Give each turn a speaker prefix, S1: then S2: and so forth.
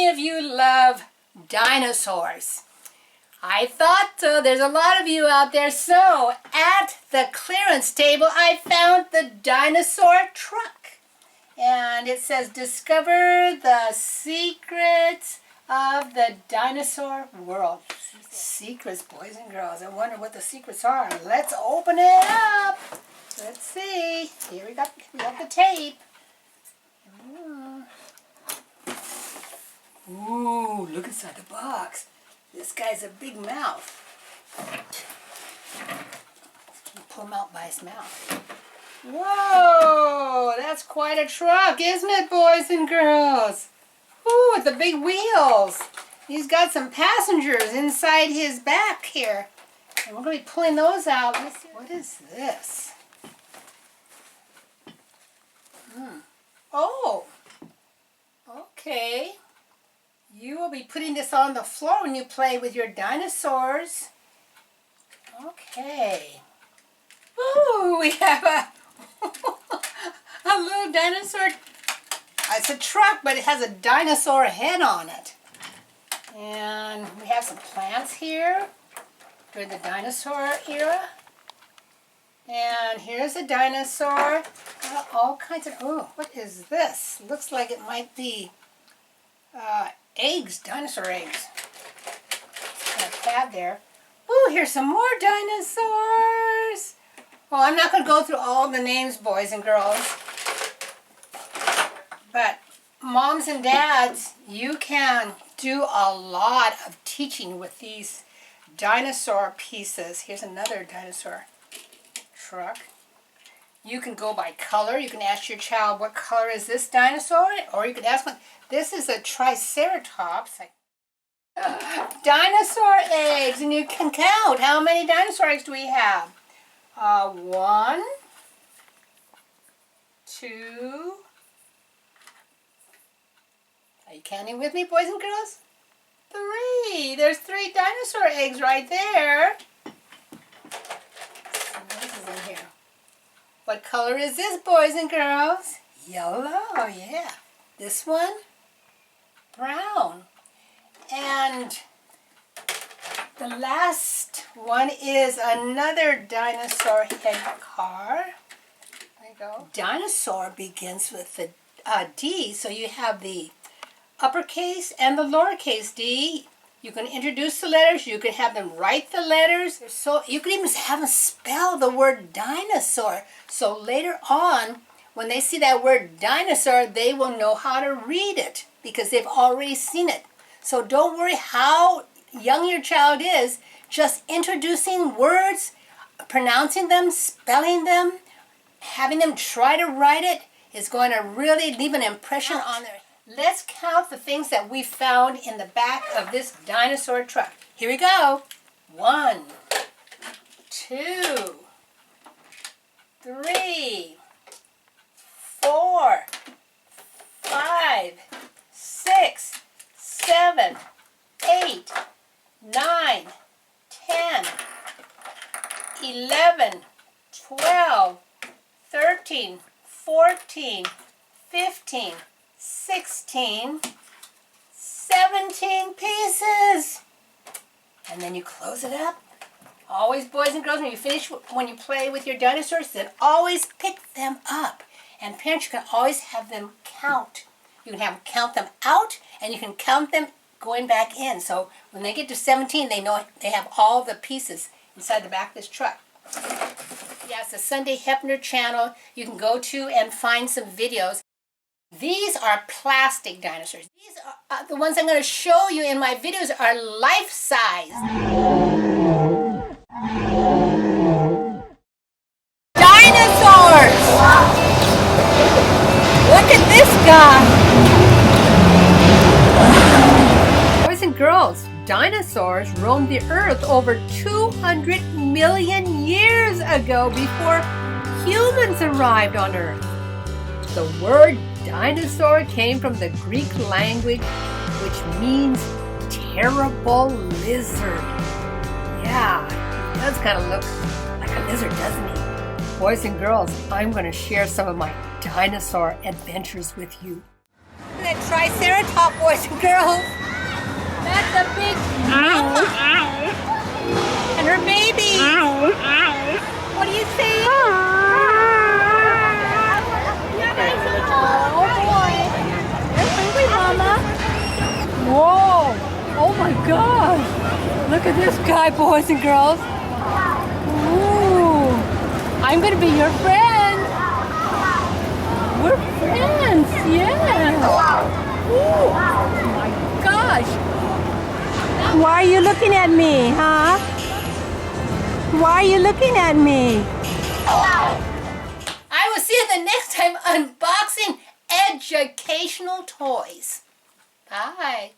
S1: many of you love dinosaurs? I thought so. There's a lot of you out there. So at the clearance table, I found the dinosaur truck. And it says, discover the secrets of the dinosaur world. Secrets, boys and girls. I wonder what the secrets are. Let's open it up. Let's see. Here we got the tape. Ooh, look inside the box. This guy's a big mouth. Pull him out by his mouth. Whoa, that's quite a truck, isn't it, boys and girls? Ooh, with the big wheels. He's got some passengers inside his back here. And we're going to be pulling those out. Let's see. What is this? Oh, okay. You will be putting this on the floor when you play with your dinosaurs. Okay. Ooh, we have a little dinosaur. It's a truck, but it has a dinosaur head on it. And we have some plants here during the dinosaur era. And here's a dinosaur. Got all kinds of, oh, what is this? Looks like it might be eggs, dinosaur eggs. Got a pad there. Ooh, here's some more dinosaurs. Well, I'm not going to go through all the names, boys and girls. But moms and dads, you can do a lot of teaching with these dinosaur pieces. Here's another dinosaur truck. You can go by color. You can ask your child, what color is this dinosaur? Or you could ask them, this is a triceratops. Dinosaur eggs, and you can count. How many dinosaur eggs do we have? 1, 2. Are you counting with me, boys and girls? 3. There's 3 dinosaur eggs right there. In here. What color is this, boys and girls? Yellow, yeah. This one? Brown. And the last one is another dinosaur head car. There you go. Dinosaur begins with the D, so you have the uppercase and the lowercase d. You can introduce the letters. You can have them write the letters. So you can even have them spell the word dinosaur. So later on, when they see that word dinosaur, they will know how to read it because they've already seen it. So don't worry how young your child is. Just introducing words, pronouncing them, spelling them, having them try to write it is going to really leave an impression on their. Let's count the things that we found in the back of this dinosaur truck. Here we go. 1, 2, 3, 4, 5, 6, 7, 8, 9, 10, 11, 12, 13, 14, 15, 16, 17 pieces. And then you close it up. Always, boys and girls, when you play with your dinosaurs, then always pick them up. And parents, you can always have them count. You can have them count them out, and you can count them going back in. So when they get to 17, they know they have all the pieces inside the back of this truck. Yes, the Sunday Hepner channel. You can go to and find some videos. These are plastic dinosaurs. These are the ones I'm going to show you in my videos are life-size. Dinosaurs! Look at this guy! Boys and girls, dinosaurs roamed the earth over 200 million years ago before humans arrived on Earth. The word dinosaur came from the Greek language, which means terrible lizard. Yeah, he does kind of look like a lizard, doesn't he? Boys and girls, I'm going to share some of my dinosaur adventures with you. That Triceratops, boys and girls. girls. That's a big mouse. And her baby. What do you say? Oh boy. They're hungry, Mama. Whoa. Oh my gosh. Look at this guy, boys and girls. Ooh. I'm going to be your friend. We're friends, yeah. Ooh. Oh my gosh. Why are you looking at me, huh? Why are you looking at me? I will see you the next time unboxing educational toys. Bye.